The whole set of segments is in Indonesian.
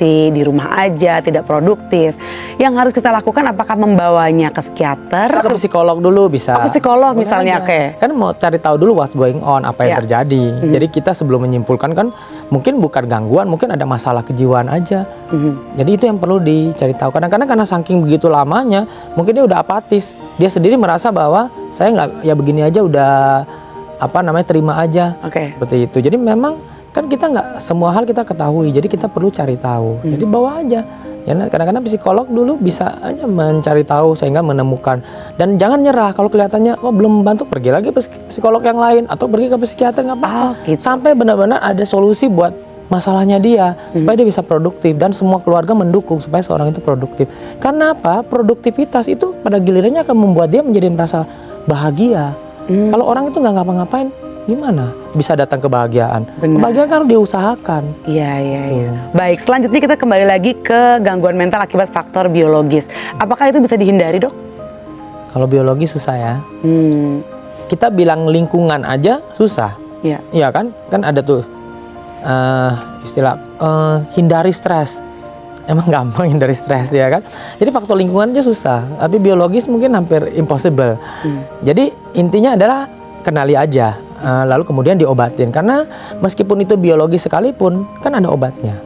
di rumah aja, tidak produktif. Yang harus kita lakukan apakah membawanya ke psikiater? Ke psikolog dulu bisa. Ke psikolog misalnya, oke. Kan mau cari tahu dulu what's going on, apa yang terjadi. Jadi kita sebelum menyimpulkan kan mungkin bukan gangguan, mungkin ada masalah kejiwaan aja. Jadi itu yang perlu dicari tahu. Kadang-kadang karena saking begitu lamanya, mungkin dia udah apatis. Dia sendiri merasa bahwa saya nggak, ya begini aja udah terima aja. Seperti itu. Jadi memang kan kita nggak semua hal kita ketahui, jadi kita perlu cari tahu. Jadi bawa aja. Ya, kadang-kadang psikolog dulu bisa aja mencari tahu sehingga menemukan. Dan jangan nyerah kalau kelihatannya belum membantu, pergi lagi ke psikolog yang lain atau pergi ke psikiater, nggak apa-apa. Gitu. Sampai benar-benar ada solusi buat masalahnya dia supaya dia bisa produktif dan semua keluarga mendukung supaya seorang itu produktif. Karena apa? Produktivitas itu pada gilirannya akan membuat dia menjadi merasa bahagia. Kalau orang itu nggak ngapa-ngapain, gimana bisa datang kebahagiaan? Kebahagiaan kan harus diusahakan. Iya. Baik, selanjutnya kita kembali lagi ke gangguan mental akibat faktor biologis. Apakah itu bisa dihindari, Dok? Kalau biologis susah ya. Kita bilang lingkungan aja susah. Iya kan? Kan ada tuh istilah hindari stres. Emang gampang hindari stres ya kan? Jadi faktor lingkungan aja susah. Tapi biologis mungkin hampir impossible. Jadi intinya adalah kenali aja. Lalu kemudian diobatin, karena meskipun itu biologis sekalipun kan ada obatnya.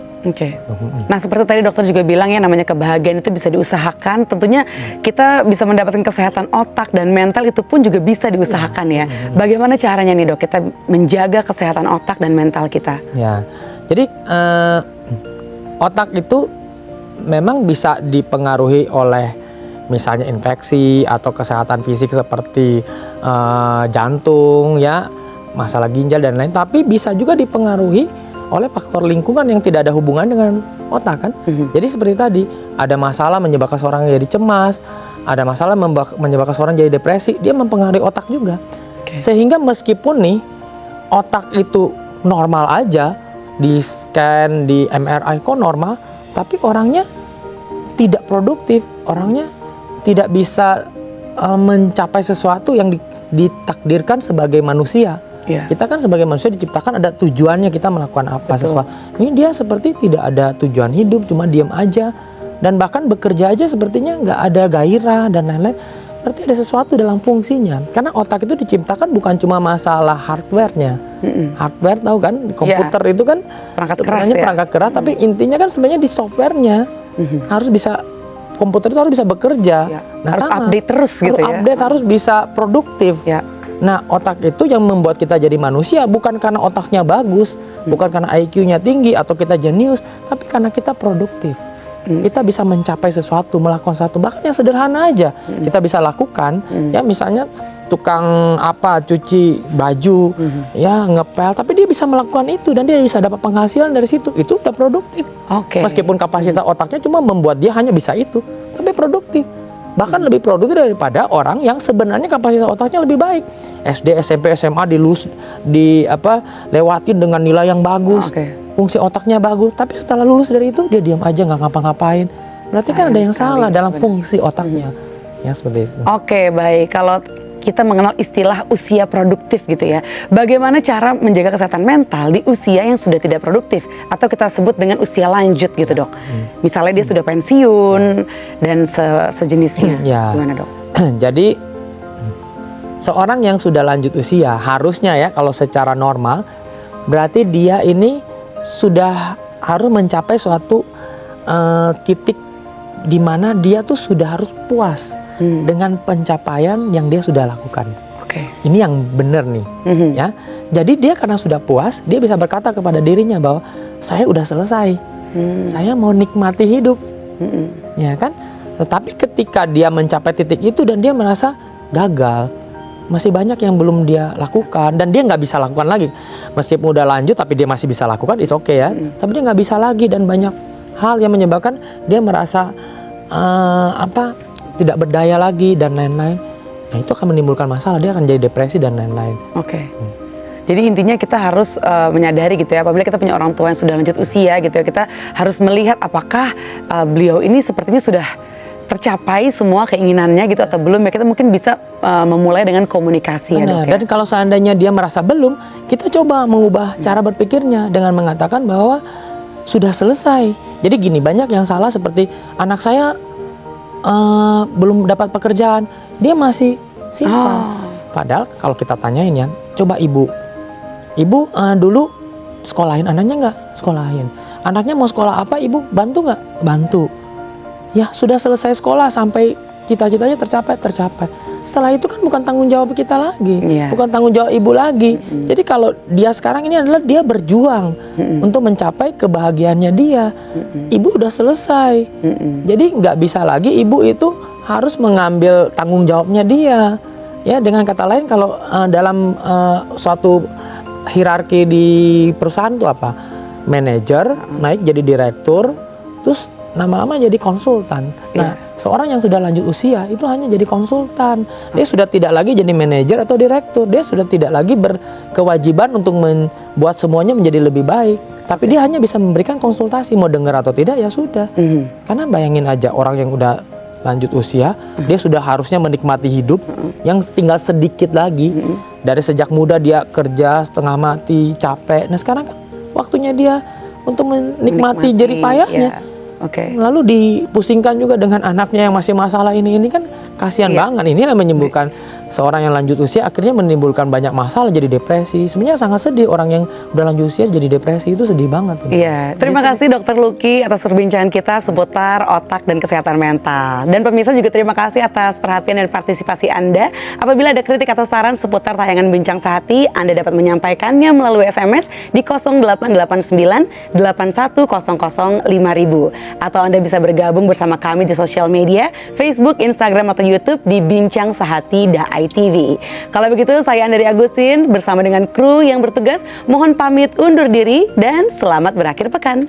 Nah seperti tadi dokter juga bilang ya, namanya kebahagiaan itu bisa diusahakan. Tentunya kita bisa mendapatkan kesehatan otak dan mental itu pun juga bisa diusahakan ya. Bagaimana caranya nih, Dok, kita menjaga kesehatan otak dan mental kita? Ya, jadi otak itu memang bisa dipengaruhi oleh misalnya infeksi atau kesehatan fisik seperti jantung ya, masalah ginjal dan lain, tapi bisa juga dipengaruhi oleh faktor lingkungan yang tidak ada hubungan dengan otak kan. Jadi seperti tadi, ada masalah menyebabkan seorang jadi cemas, ada masalah menyebabkan seorang jadi depresi, dia mempengaruhi otak juga. Sehingga meskipun nih otak itu normal aja, di scan, di MRI kok normal, tapi orangnya tidak produktif, orangnya tidak bisa mencapai sesuatu yang ditakdirkan sebagai manusia. Kita kan sebagai manusia diciptakan ada tujuannya, kita melakukan apa sesuatu. Ini dia seperti tidak ada tujuan hidup, cuma diam aja, dan bahkan bekerja aja sepertinya nggak ada gairah dan lain-lain. Berarti ada sesuatu dalam fungsinya. Karena otak itu diciptakan bukan cuma masalah hardware-nya. Hardware tahu kan, komputer itu kan perangkat keras, tapi intinya kan sebenarnya di software-nya harus bisa. Komputer itu harus bisa bekerja, harus update terus gitu ya. Update, harus bisa produktif. Nah, otak itu yang membuat kita jadi manusia bukan karena otaknya bagus, bukan karena IQ-nya tinggi atau kita jenius, tapi karena kita produktif. Kita bisa mencapai sesuatu, melakukan sesuatu, bahkan yang sederhana aja kita bisa lakukan. Ya misalnya tukang cuci baju, ya ngepel, tapi dia bisa melakukan itu dan dia bisa dapat penghasilan dari situ. Itu udah produktif. Meskipun kapasitas otaknya cuma membuat dia hanya bisa itu, tapi produktif. Bahkan lebih produktif daripada orang yang sebenarnya kapasitas otaknya lebih baik. SD, SMP, SMA lewatin dengan nilai yang bagus, fungsi otaknya bagus, tapi setelah lulus dari itu dia diam aja, nggak ngapa-ngapain. Berarti kan ada yang salah dalam fungsi otaknya. Ya seperti itu. Baik. Kalau kita mengenal istilah usia produktif gitu ya, bagaimana cara menjaga kesehatan mental di usia yang sudah tidak produktif atau kita sebut dengan usia lanjut gitu, Dok? Misalnya dia sudah pensiun dan sejenisnya. Gimana, Dok? Jadi seorang yang sudah lanjut usia harusnya ya, kalau secara normal berarti dia ini sudah harus mencapai suatu titik di mana dia tuh sudah harus puas dengan pencapaian yang dia sudah lakukan. Ini yang benar nih, ya. Jadi dia karena sudah puas, dia bisa berkata kepada dirinya bahwa saya udah selesai, saya mau nikmati hidup, ya kan. Tetapi ketika dia mencapai titik itu dan dia merasa gagal, masih banyak yang belum dia lakukan dan dia nggak bisa lakukan lagi. Meskipun udah lanjut, tapi dia masih bisa lakukan, it's okay ya. Tapi dia nggak bisa lagi dan banyak hal yang menyebabkan dia merasa tidak berdaya lagi dan lain-lain. Nah itu akan menimbulkan masalah, dia akan jadi depresi dan lain-lain. Jadi intinya kita harus menyadari gitu ya, apabila kita punya orang tua yang sudah lanjut usia gitu ya, kita harus melihat apakah beliau ini sepertinya sudah tercapai semua keinginannya gitu atau belum ya. Kita mungkin bisa memulai dengan komunikasi ya, Dok, ya. Dan kalau seandainya dia merasa belum, kita coba mengubah cara berpikirnya dengan mengatakan bahwa sudah selesai. Jadi gini, banyak yang salah seperti anak saya belum dapat pekerjaan, dia masih simpan. Padahal kalau kita tanyain ya, coba ibu dulu sekolahin anaknya nggak? Sekolahin. Anaknya mau sekolah apa, ibu bantu nggak? Bantu. Ya sudah selesai sekolah sampai cita-citanya tercapai. Setelah itu kan bukan tanggung jawab kita lagi, bukan tanggung jawab ibu lagi. Jadi kalau dia sekarang ini adalah dia berjuang untuk mencapai kebahagiaannya dia. Ibu udah selesai. Jadi nggak bisa lagi ibu itu harus mengambil tanggung jawabnya dia. Ya, dengan kata lain kalau dalam suatu hierarki di perusahaan itu apa? Manajer naik jadi direktur, terus lama-lama jadi konsultan. Nah, seorang yang sudah lanjut usia itu hanya jadi konsultan. Dia sudah tidak lagi jadi manajer atau direktur. Dia sudah tidak lagi berkewajiban untuk membuat semuanya menjadi lebih baik. Tapi dia hanya bisa memberikan konsultasi, mau dengar atau tidak ya sudah. Karena bayangin aja orang yang udah lanjut usia, dia sudah harusnya menikmati hidup yang tinggal sedikit lagi. Dari sejak muda dia kerja setengah mati, capek. Nah, sekarang kan waktunya dia untuk menikmati jerih payahnya. Lalu dipusingkan juga dengan anaknya yang masih masalah ini kan kasihan banget. Ini yang menyembuhkan seorang yang lanjut usia akhirnya menimbulkan banyak masalah, jadi depresi. Sebenarnya sangat sedih orang yang udah lanjut usia jadi depresi, itu sedih banget. Iya, terima kasih Dokter Lucky atas perbincangan kita seputar otak dan kesehatan mental. Dan pemirsa juga terima kasih atas perhatian dan partisipasi Anda. Apabila ada kritik atau saran seputar tayangan Bincang Sehati, Anda dapat menyampaikannya melalui SMS di 0889 8100 5000, atau Anda bisa bergabung bersama kami di sosial media Facebook, Instagram atau YouTube di bincangSehati.id. Kalau begitu, saya Andari Agustin bersama dengan kru yang bertugas mohon pamit undur diri dan selamat berakhir pekan.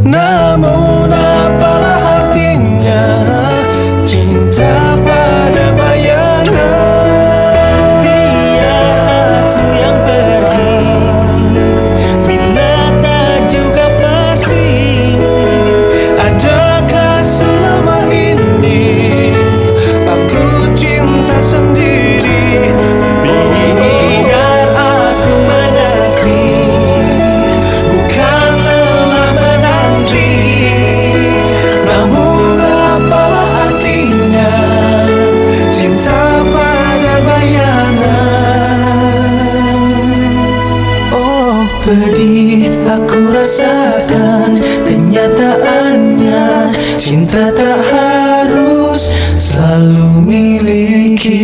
Namun apalah artinya cinta pada bayangan? Biar aku yang pergi bila tak juga pasti. Adakah selama ini aku cinta sendiri? Biar aku menepi, bukan lelah menanti. Namun apalah artinya cinta pada bayangan? Oh, pedih aku rasakan kenyataannya. Cinta tak harus selalu miliki.